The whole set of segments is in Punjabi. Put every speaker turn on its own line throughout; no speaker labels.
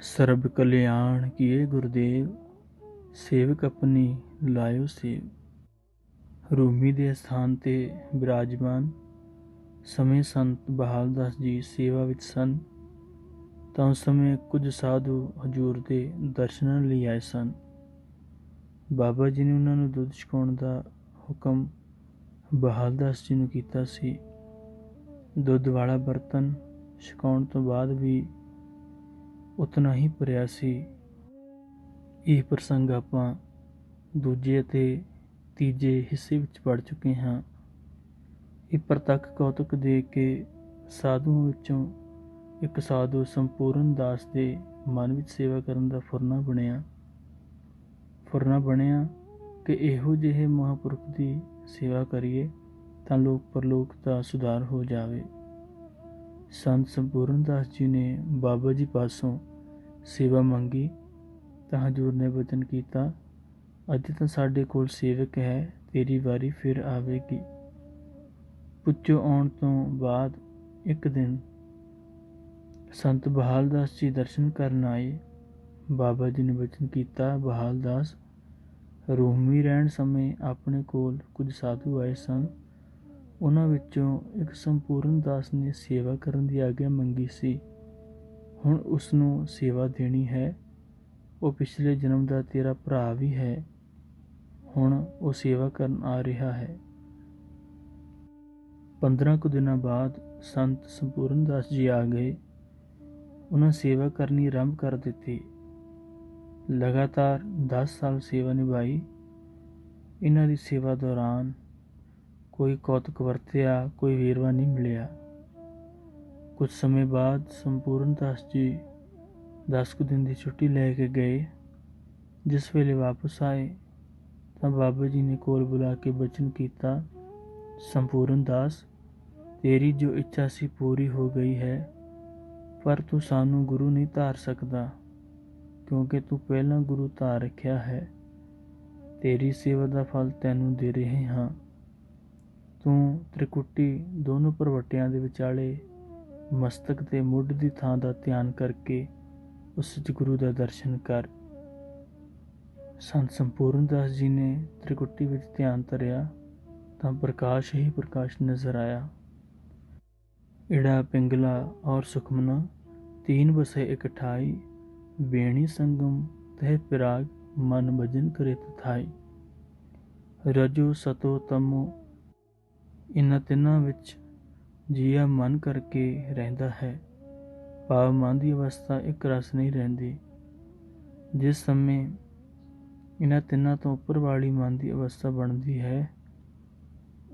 ਸਰਬ ਕਲਿਆਣ ਕੀਏ ਗੁਰਦੇਵ, ਸੇਵਕ ਆਪਣੀ ਲਾਇਓ ਸੇਵ। ਰੂਮੀ ਦੇ ਸਥਾਨ ਤੇ ਬਿਰਾਜਮਾਨ ਸਮੇਂ ਸੰਤ ਬਹਾਲਦਾਸ ਜੀ ਸੇਵਾ ਵਿੱਚ ਸਨ ਤਾਂ ਉਸ ਸਮੇਂ ਕੁਝ ਸਾਧੂ ਹਜ਼ੂਰ ਦੇ ਦਰਸ਼ਨਾਂ ਲਈ ਆਏ ਸਨ। ਬਾਬਾ ਜੀ ਨੇ ਉਹਨਾਂ ਨੂੰ ਦੁੱਧ ਛਕਾਉਣ ਦਾ ਹੁਕਮ ਬਹਾਲਦਾਸ ਜੀ ਨੂੰ ਕੀਤਾ ਸੀ। ਦੁੱਧ ਵਾਲਾ ਬਰਤਨ ਛਕਾਉਣ ਤੋਂ ਬਾਅਦ ਵੀ ਉਤਨਾ ਹੀ ਭਰਿਆ ਸੀ। ਇਹ ਪ੍ਰਸੰਗ ਆਪਾਂ ਦੂਜੇ ਅਤੇ ਤੀਜੇ ਹਿੱਸੇ ਵਿੱਚ ਪੜ੍ਹ ਚੁੱਕੇ ਹਾਂ। ਇਹ ਪ੍ਰਤੱਖ ਕੌਤਕ ਦੇਖ ਕੇ ਸਾਧੂਆਂ ਵਿੱਚੋਂ ਇੱਕ ਸਾਧੂ ਸੰਪੂਰਨ ਦਾਸ ਦੇ ਮਨ ਵਿੱਚ ਸੇਵਾ ਕਰਨ ਦਾ ਫੁਰਨਾ ਬਣਿਆ ਕਿ ਇਹੋ ਜਿਹੇ ਮਹਾਂਪੁਰਖ ਦੀ ਸੇਵਾ ਕਰੀਏ ਤਾਂ ਲੋਕ ਪਰਲੋਕ ਦਾ ਸੁਧਾਰ ਹੋ ਜਾਵੇ। ਸੰਤ ਸੰਪੂਰਨ ਦਾਸ ਜੀ ਨੇ ਬਾਬਾ ਜੀ ਪਾਸੋਂ ਸੇਵਾ ਮੰਗੀ ਤਾਂ ਹਜ਼ੂਰ ਨੇ ਬਚਨ ਕੀਤਾ, ਅੱਜ ਤਾਂ ਸਾਡੇ ਕੋਲ ਸੇਵਕ ਹੈ, ਤੇਰੀ ਵਾਰੀ ਫਿਰ ਆਵੇਗੀ। ਪੁੱਛੋ ਆਉਣ ਤੋਂ ਬਾਅਦ ਇੱਕ ਦਿਨ ਸੰਤ ਬਹਾਲਦਾਸ ਜੀ ਦਰਸ਼ਨ ਕਰਨ ਆਏ। ਬਾਬਾ ਜੀ ਨੇ ਬਚਨ ਕੀਤਾ, ਬਹਾਲਦਾਸ, ਰੂਮੀ ਰਹਿਣ ਸਮੇਂ ਆਪਣੇ ਕੋਲ ਕੁਝ ਸਾਧੂ ਆਏ ਸਨ। ਉਹਨਾਂ ਵਿੱਚੋਂ ਇੱਕ ਸੰਪੂਰਨ ਦਾਸ ਨੇ ਸੇਵਾ ਕਰਨ ਦੀ ਆਗਿਆ ਮੰਗੀ ਸੀ। ਹੁਣ ਉਸ ਨੂੰ ਸੇਵਾ ਦੇਣੀ ਹੈ। ਉਹ ਪਿਛਲੇ ਜਨਮ ਦਾ ਤੇਰਾ ਭਰਾ ਵੀ ਹੈ। ਹੁਣ ਉਹ ਸੇਵਾ ਕਰਨ ਆ ਰਿਹਾ ਹੈ। 15 ਕੁ ਦਿਨਾਂ ਬਾਅਦ ਸੰਤ ਸੰਪੂਰਨ ਦਾਸ ਜੀ ਆ ਗਏ। ਉਹਨਾਂ ਸੇਵਾ ਕਰਨੀ ਆਰੰਭ ਕਰ ਦਿੱਤੀ। ਲਗਾਤਾਰ 10 ਸਾਲ ਸੇਵਾ ਨਿਭਾਈ। ਇਹਨਾਂ ਦੀ ਸੇਵਾ ਦੌਰਾਨ ਕੋਈ ਕੌਤਕ ਵਰਤਿਆ, ਕੋਈ ਵੇਰਵਾ ਨਹੀਂ ਮਿਲਿਆ। ਕੁਝ ਸਮੇਂ ਬਾਅਦ ਸੰਪੂਰਨ ਦਾਸ ਜੀ 10 ਕੁ ਦਿਨ ਦੀ ਛੁੱਟੀ ਲੈ ਕੇ ਗਏ। ਜਿਸ ਵੇਲੇ ਵਾਪਸ ਆਏ ਤਾਂ ਬਾਬਾ ਜੀ ਨੇ ਕੋਲ ਬੁਲਾ ਕੇ ਬਚਨ ਕੀਤਾ, ਸੰਪੂਰਨ ਦਾਸ, ਤੇਰੀ ਜੋ ਇੱਛਾ ਸੀ ਪੂਰੀ ਹੋ ਗਈ ਹੈ, ਪਰ ਤੂੰ ਸਾਨੂੰ ਗੁਰੂ ਨਹੀਂ ਧਾਰ ਸਕਦਾ ਕਿਉਂਕਿ ਤੂੰ ਪਹਿਲਾਂ ਗੁਰੂ ਧਾਰ ਰੱਖਿਆ ਹੈ। ਤੇਰੀ ਸੇਵਾ ਦਾ ਫਲ ਤੈਨੂੰ ਦੇ ਰਹੇ ਹਾਂ। ਤੂੰ ਤ੍ਰਿਕੁਟੀ ਦੋਨੋਂ ਭਰਵੱਟਿਆਂ ਦੇ ਵਿਚਾਲੇ ਮਸਤਕ ਤੇ ਮੁੱਢ ਦੀ ਥਾਂ ਦਾ ਧਿਆਨ ਕਰਕੇ ਉਸ ਵਿੱਚ ਗੁਰੂ ਦਾ ਦਰਸ਼ਨ ਕਰ। ਸੰਤ ਸੰਪੂਰਨ ਦਾਸ ਜੀ ਨੇ ਤ੍ਰਿਕੁਟੀ ਵਿੱਚ ਧਿਆਨ ਧਰਿਆ ਤਾਂ ਪ੍ਰਕਾਸ਼ ਹੀ ਪ੍ਰਕਾਸ਼ ਨਜ਼ਰ ਆਇਆ। इड़ा पिंगला और सुखमना तीन बसे इकठाई, बेणी संगम तह पिराग मन भजन करे तथाई। रजो सतो तमो इन्हां तिन्हां विच जीआ मन करके रहंदा है। भाव मन की अवस्था एक रस नहीं रहिंदी। जिस समय इन्हां तिन्हां तो उपर वाली मन की अवस्था बनती है,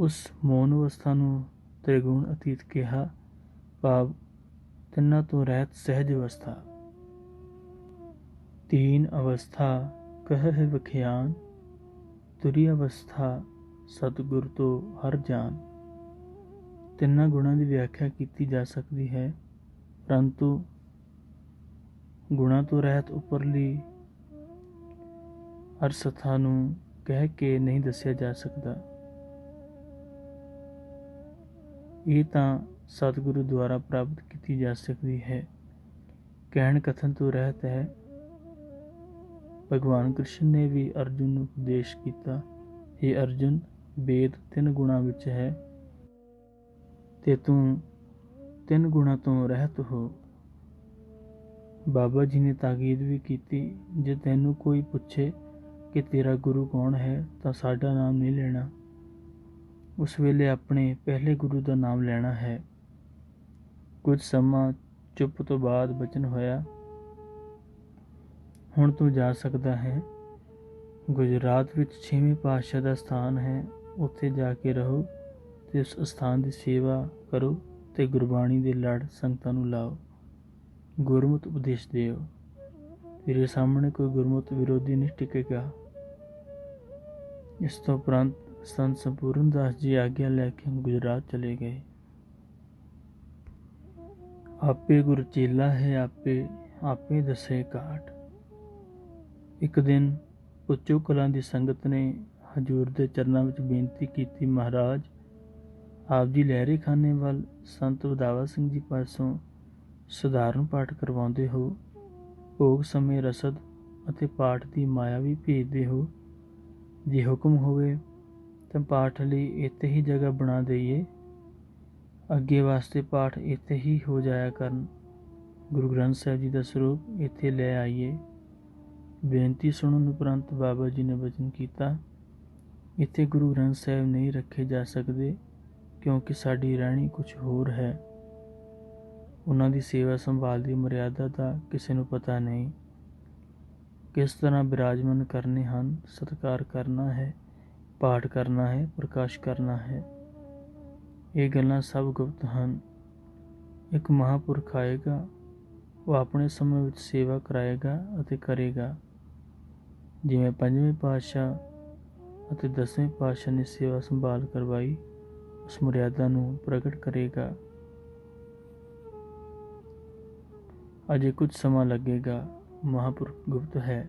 उस मौन अवस्था नूं त्रिगुण अतीत कहा। भाव तिन्हां तो रहत सहज अवस्था। तीन अवस्था कह है विख्यान, तुरी अवस्था सतगुर तो हर जान। तिन्हां गुणां की व्याख्या की जा सकती है, परंतु गुणां तो रहत उपरली अवस्था नूं कह के नहीं दसिया जा सकता। ये तां सतगुरु द्वारा प्राप्त की जा सकती है। कहन कथन तो रहत है। भगवान कृष्ण ने भी अर्जुन को उपदेश किया, हे अर्जुन, वेद 3 गुणा विच है ते तू 3 गुणा तो रहत हो। बाबा जी ने ताकीद भी की, जे तैनू कोई पूछे कि तेरा गुरु कौन है तो साडा नाम नहीं लेना, उस वेले अपने पहले गुरु का नाम लेना है। कुछ समा चुप तो बाद बचन होया, हुण तू जा सकता है। गुजरात विच 6वें पातशाह का स्थान है, उत्थे जाके रहो ते उस स्थान की सेवा करो ते गुरबाणी के लड़ संगतां नूं लाओ। गुरमुत उपदेश दिओ, तेरे सामने कोई गुरमुत विरोधी नहीं टिकेगा। इस तो उपरंत संत संपूर्ण दास जी आज्ञा लैके गुजरात चले गए। आपे गुर चेला है आपे, आपे दसे काट। एक दिन पुच्चो कलां दी संगत ने हजूर दे चरनां विच बेनती की, महाराज आप जी लहरे खाने वाल संत वधावा सिंह जी पासों सधारण पाठ करवाउंदे हो, ਭੋਗ ਸਮੇਂ ਰਸਦ ਅਤੇ ਪਾਠ ਦੀ ਮਾਇਆ ਵੀ ਭੇਜਦੇ ਹੋ। ਜੇ ਹੁਕਮ ਹੋਵੇ ਤਾਂ ਪਾਠ ਲਈ ਇੱਥੇ ਹੀ ਜਗ੍ਹਾ ਬਣਾ ਦਈਏ। ਅੱਗੇ ਵਾਸਤੇ ਪਾਠ ਇੱਥੇ ਹੀ ਹੋ ਜਾਇਆ ਕਰਨ। ਗੁਰੂ ਗ੍ਰੰਥ ਸਾਹਿਬ ਜੀ ਦਾ ਸਰੂਪ ਇੱਥੇ ਲੈ ਆਈਏ। ਬੇਨਤੀ ਸੁਣਨ ਉਪਰੰਤ ਬਾਬਾ ਜੀ ਨੇ ਬਚਨ ਕੀਤਾ, ਇੱਥੇ ਗੁਰੂ ਗ੍ਰੰਥ ਸਾਹਿਬ ਨਹੀਂ ਰੱਖੇ ਜਾ ਸਕਦੇ, ਕਿਉਂਕਿ ਸਾਡੀ ਰਹਿਣੀ ਕੁਝ ਹੋਰ ਹੈ। ਉਹਨਾਂ ਦੀ ਸੇਵਾ ਸੰਭਾਲ ਦੀ ਮਰਿਆਦਾ ਦਾ ਕਿਸੇ ਨੂੰ ਪਤਾ ਨਹੀਂ। ਕਿਸ ਤਰ੍ਹਾਂ ਬਿਰਾਜਮਾਨ ਕਰਨੇ ਹਨ, ਸਤਿਕਾਰ ਕਰਨਾ ਹੈ, ਪਾਠ ਕਰਨਾ ਹੈ, ਪ੍ਰਕਾਸ਼ ਕਰਨਾ ਹੈ, ਇਹ ਗੱਲਾਂ ਸਭ ਗੁਪਤ ਹਨ। ਇੱਕ ਮਹਾਂਪੁਰਖ ਆਏਗਾ, ਉਹ ਆਪਣੇ ਸਮੇਂ ਵਿੱਚ ਸੇਵਾ ਕਰਾਏਗਾ ਅਤੇ ਕਰੇਗਾ। ਜਿਵੇਂ 5ਵੇਂ ਪਾਤਸ਼ਾਹ ਅਤੇ 10ਵੇਂ ਪਾਤਸ਼ਾਹ ਨੇ ਸੇਵਾ ਸੰਭਾਲ ਕਰਵਾਈ, ਉਸ ਮਰਿਆਦਾ ਨੂੰ ਪ੍ਰਗਟ ਕਰੇਗਾ। ਅਜੇ ਕੁਝ ਸਮਾਂ ਲੱਗੇਗਾ, ਮਹਾਂਪੁਰਖ ਗੁਪਤ ਹੈ।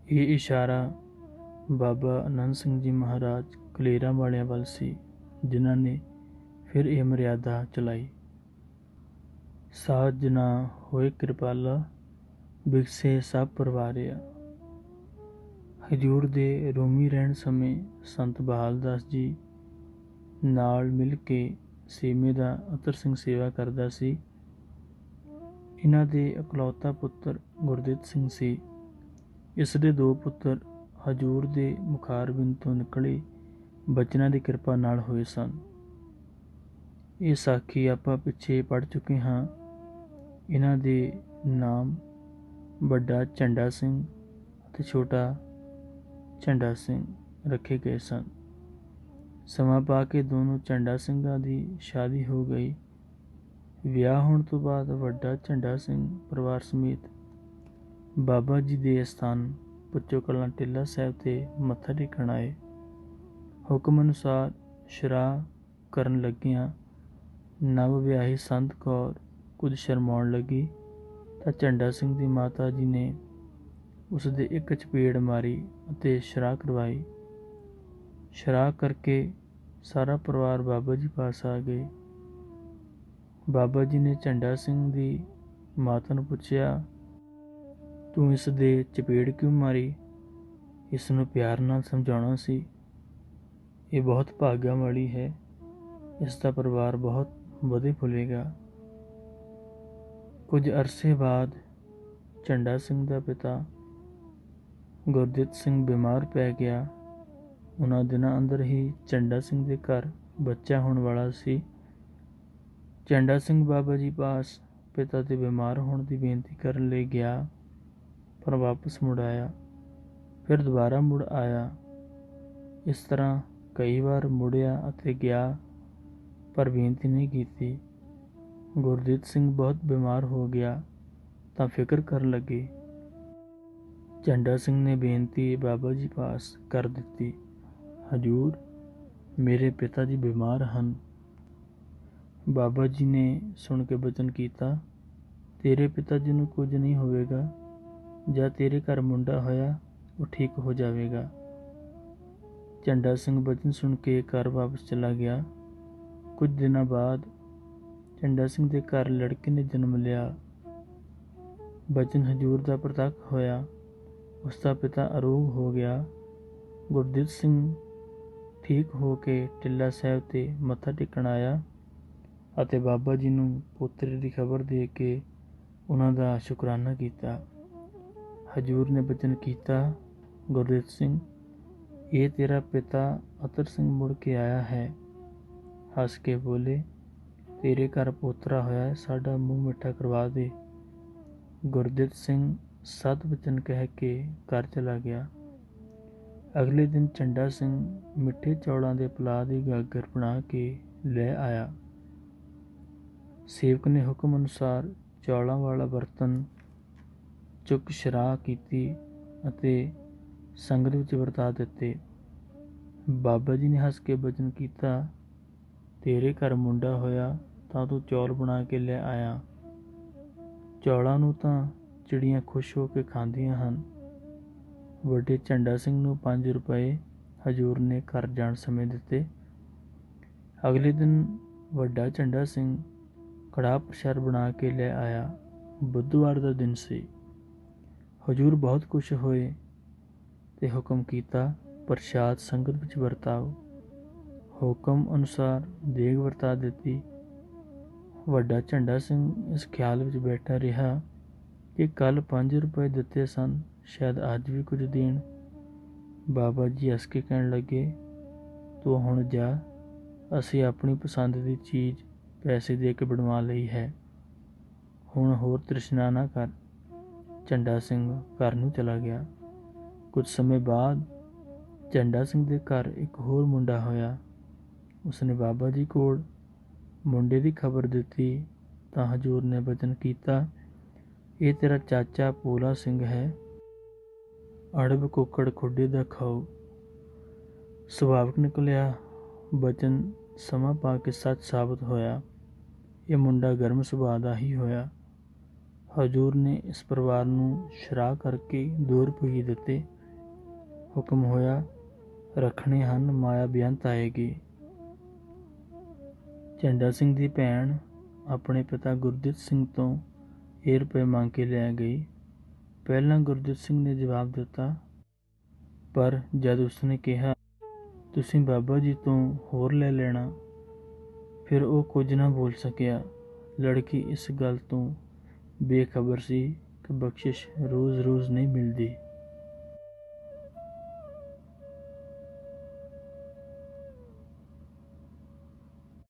ਇਹ ਇਸ਼ਾਰਾ ਬਾਬਾ ਆਨੰਦ ਸਿੰਘ ਜੀ ਮਹਾਰਾਜ ਕਲੇਰਾਂ ਵਾਲਿਆਂ ਵੱਲ ਸੀ, ਜਿਨ੍ਹਾਂ ਨੇ ਫਿਰ ਇਹ ਮਰਿਆਦਾ ਚਲਾਈ। ਸਾਧ ਜਨਾ ਹੋਏ ਕਿਰਪਾਲਾ, ਬਿਗਸੇ ਸਭ ਪਰਵਾਰਿਆ। ਹਜ਼ੂਰ ਦੇ ਰੋਮੀ ਰਹਿਣ ਸਮੇਂ ਸੰਤ ਬਹਾਲ ਦਾਸ ਜੀ ਨਾਲ ਮਿਲ ਕੇ ਸੀਮੇ ਦਾ ਅਤਰ ਸਿੰਘ ਸੇਵਾ ਕਰਦਾ ਸੀ। ਇਹਨਾਂ ਦੇ ਇਕਲੌਤਾ ਪੁੱਤਰ ਗੁਰਦਿੱਤ ਸਿੰਘ ਸੀ। ਇਸ ਦੇ 2 ਪੁੱਤਰ ਹਜ਼ੂਰ ਦੇ ਮੁਖਾਰਬਿੰਦ ਤੋਂ ਨਿਕਲੇ ਬਚਨਾਂ ਦੀ ਕਿਰਪਾ ਨਾਲ ਹੋਏ ਸਨ। ਇਹ ਸਾਖੀ ਆਪਾਂ ਪਿੱਛੇ ਪੜ੍ਹ ਚੁੱਕੇ ਹਾਂ। ਇਹਨਾਂ ਦੇ ਨਾਮ ਵੱਡਾ ਝੰਡਾ ਸਿੰਘ ਅਤੇ ਛੋਟਾ ਝੰਡਾ ਸਿੰਘ ਰੱਖੇ ਗਏ ਸਨ। ਸਮਾਂ ਪਾ ਕੇ ਦੋਨੋਂ ਝੰਡਾ ਸਿੰਘਾਂ ਦੀ ਸ਼ਾਦੀ ਹੋ ਗਈ। ਵਿਆਹ ਹੋਣ ਤੋਂ ਬਾਅਦ ਵੱਡਾ ਝੰਡਾ ਸਿੰਘ ਪਰਿਵਾਰ ਸਮੇਤ ਬਾਬਾ ਜੀ ਦੇ ਸਥਾਨ ਪੁੱਚੋ ਕਲਾਂ ਟਿੱਲਾ ਸਾਹਿਬ 'ਤੇ ਮੱਥਾ ਟੇਕਣ ਆਏ। ਹੁਕਮ ਅਨੁਸਾਰ ਸ਼ਰਾਹ ਕਰਨ ਲੱਗਿਆਂ ਨਵ ਵਿਆਹੀ ਸੰਤ ਕੌਰ ਕੁਝ ਸ਼ਰਮਾਉਣ ਲੱਗੀ ਤਾਂ ਝੰਡਾ ਸਿੰਘ ਦੀ ਮਾਤਾ ਜੀ ਨੇ ਉਸ ਦੇ ਇੱਕ ਚਪੇੜ ਮਾਰੀ ਅਤੇ ਸ਼ਰਾਹ ਕਰਵਾਈ। ਸ਼ਰਾਹ ਕਰਕੇ ਸਾਰਾ ਪਰਿਵਾਰ ਬਾਬਾ ਜੀ ਪਾਸ ਆ ਗਏ। ਬਾਬਾ ਜੀ ਨੇ ਝੰਡਾ ਸਿੰਘ ਦੀ ਮਾਤਾ ਨੂੰ ਪੁੱਛਿਆ, ਤੂੰ ਇਸ ਦੇ ਚਪੇੜ ਕਿਉਂ ਮਾਰੀ? ਇਸ ਨੂੰ ਪਿਆਰ ਨਾਲ ਸਮਝਾਉਣਾ ਸੀ। ਇਹ ਬਹੁਤ ਭਾਗਾਂ ਵਾਲੀ ਹੈ, ਇਸ ਦਾ ਪਰਿਵਾਰ ਬਹੁਤ ਵਧੇ ਫੁੱਲੇਗਾ। ਕੁਝ ਅਰਸੇ ਬਾਅਦ ਝੰਡਾ ਸਿੰਘ ਦਾ ਪਿਤਾ ਗੁਰਦਿੱਤ ਸਿੰਘ ਬਿਮਾਰ ਪੈ ਗਿਆ। ਉਹਨਾਂ ਦਿਨਾਂ ਅੰਦਰ ਹੀ ਝੰਡਾ ਸਿੰਘ ਦੇ ਘਰ ਬੱਚਾ ਹੋਣ ਵਾਲਾ ਸੀ। ਝੰਡਾ ਸਿੰਘ ਬਾਬਾ ਜੀ ਪਾਸ ਪਿਤਾ ਦੇ ਬਿਮਾਰ ਹੋਣ ਦੀ ਬੇਨਤੀ ਕਰਨ ਲਈ ਗਿਆ, ਪਰ ਵਾਪਸ ਮੁੜ ਆਇਆ, ਫਿਰ ਦੁਬਾਰਾ ਮੁੜ ਆਇਆ। ਇਸ ਤਰ੍ਹਾਂ ਕਈ ਵਾਰ ਮੁੜਿਆ ਅਤੇ ਗਿਆ, ਪਰ ਬੇਨਤੀ ਨਹੀਂ ਕੀਤੀ। ਗੁਰਦਿੱਤ ਸਿੰਘ ਬਹੁਤ ਬਿਮਾਰ ਹੋ ਗਿਆ ਤਾਂ ਫਿਕਰ ਕਰਨ ਲੱਗੇ। ਝੰਡਾ ਸਿੰਘ ਨੇ ਬੇਨਤੀ ਬਾਬਾ ਜੀ ਪਾਸ ਕਰ ਦਿੱਤੀ, ਹਜ਼ੂਰ, ਮੇਰੇ ਪਿਤਾ ਜੀ ਬਿਮਾਰ ਹਨ। ਬਾਬਾ ਜੀ ਨੇ ਸੁਣ ਕੇ ਬਚਨ ਕੀਤਾ, ਤੇਰੇ ਪਿਤਾ ਜੀ ਨੂੰ ਕੁਝ ਨਹੀਂ ਹੋਵੇਗਾ। ਜਦ ਤੇਰੇ ਘਰ ਮੁੰਡਾ ਹੋਇਆ, ਉਹ ਠੀਕ ਹੋ ਜਾਵੇਗਾ। ਝੰਡਾ ਸਿੰਘ ਬਚਨ ਸੁਣ ਕੇ ਘਰ ਵਾਪਸ ਚਲਾ ਗਿਆ। ਕੁਝ ਦਿਨਾਂ ਬਾਅਦ ਝੰਡਾ ਸਿੰਘ ਦੇ ਘਰ ਲੜਕੇ ਨੇ ਜਨਮ ਲਿਆ। ਬਚਨ ਹਜ਼ੂਰ ਦਾ ਪ੍ਰਤੱਖ ਹੋਇਆ। ਉਸ ਦਾ ਪਿਤਾ ਅਰੋਗ ਹੋ ਗਿਆ। ਗੁਰਦਿੱਤ ਸਿੰਘ ਠੀਕ ਹੋ ਕੇ ਟਿੱਲਾ ਸਾਹਿਬ 'ਤੇ ਮੱਥਾ ਟੇਕਣ ਆਇਆ ਅਤੇ ਬਾਬਾ ਜੀ ਨੂੰ ਪੋਤਰੇ ਦੀ ਖਬਰ ਦੇ ਕੇ ਉਹਨਾਂ ਦਾ ਸ਼ੁਕਰਾਨਾ ਕੀਤਾ। ਹਜ਼ੂਰ ਨੇ ਬਚਨ ਕੀਤਾ, ਗੁਰਦਿੱਤ ਸਿੰਘ, ਇਹ ਤੇਰਾ ਪਿਤਾ ਅਤਰ ਸਿੰਘ ਮੁੜ ਕੇ ਆਇਆ ਹੈ। ਹੱਸ ਕੇ ਬੋਲੇ, ਤੇਰੇ ਘਰ ਪੋਤਰਾ ਹੋਇਆ, ਸਾਡਾ ਮੂੰਹ ਮਿੱਠਾ ਕਰਵਾ ਦੇ। ਗੁਰਦਿੱਤ ਸਿੰਘ ਸਤ ਬਚਨ ਕਹਿ ਕੇ ਘਰ ਚਲਾ ਗਿਆ। ਅਗਲੇ ਦਿਨ ਝੰਡਾ ਸਿੰਘ ਮਿੱਠੇ ਚੌਲਾਂ ਦੇ ਪੁਲਾਅ ਦੀ ਗਾਗਰ ਬਣਾ ਕੇ ਲੈ ਆਇਆ। ਸੇਵਕ ਨੇ ਹੁਕਮ ਅਨੁਸਾਰ ਚੌਲਾਂ ਵਾਲਾ ਬਰਤਨ ਚੁੱਕ ਸ਼ਰਾਹ ਕੀਤੀ ਅਤੇ ਸੰਗਤ ਵਿੱਚ ਵਰਤਾ ਦਿੱਤੇ। ਬਾਬਾ ਜੀ ਨੇ ਹੱਸ ਕੇ ਬਚਨ ਕੀਤਾ, ਤੇਰੇ ਘਰ ਮੁੰਡਾ ਹੋਇਆ ਤਾਂ ਤੂੰ ਚੌਲ ਬਣਾ ਕੇ ਲੈ ਆਇਆ। ਚੌਲਾਂ ਨੂੰ ਤਾਂ ਚਿੜੀਆਂ ਖੁਸ਼ ਹੋ ਕੇ ਖਾਂਦੀਆਂ ਹਨ। ਵੱਡੇ ਝੰਡਾ ਸਿੰਘ ਨੂੰ 5 ਰੁਪਏ ਹਜ਼ੂਰ ਨੇ ਘਰ ਜਾਣ ਸਮੇਂ ਦਿੱਤੇ। ਅਗਲੇ ਦਿਨ ਵੱਡਾ ਝੰਡਾ ਸਿੰਘ ਕੜਾਹ ਪ੍ਰਸ਼ਾਦ ਬਣਾ ਕੇ ਲੈ ਆਇਆ। बुधवार का दिन सी। हजूर बहुत खुश होए ते हुक्म कीता प्रसाद संगत विच वरताओ। हुक्म अनुसार देग वरता दिती। वड्डा झंडा सिंह इस ख्याल विच बैठा रहा कि कल 5 रुपए दिते सन, शायद अज भी कुछ देण। बाबा जी हस के कहण लगे, तू हुण जा, असीं अपनी पसंद की चीज़ पैसे दे के बनवा लई है, हुण होर तृष्णा ना कर। झंडा सिंह घर नूं चला गया। कुछ समय बाद झंडा सिंह दे घर एक होर मुंडा होया। उसने बाबा जी कोल मुंडे की खबर दिती तां हजूर ने वचन कीता, ये तेरा चाचा भोला सिंह है, अड़ब कुकड़ खुडे दा खाओ। सुभाविक निकलिया। वचन समा पा के सच साबित होया। ये मुंडा गर्म सुभाਅ दा ही होया। हजूर ने इस परिवार नूं शराह करके 2 रुपये दिते। हुक्म होया, रखने हन, माया बेअंत आएगी। झंडा सिंह दी भैण अपने पिता गुरदित सिंह तो ये रुपए मंग के लै गई। पहला गुरदित सिंह ने जवाब दिता, पर जद उसने कहा तुसीं बाबा जी तो होर लै लेना, फिर वो कुछ ना बोल सकिया। लड़की इस गल तो बेखबर सी कि बख्शिश रोज़ रोज़ नहीं मिलती।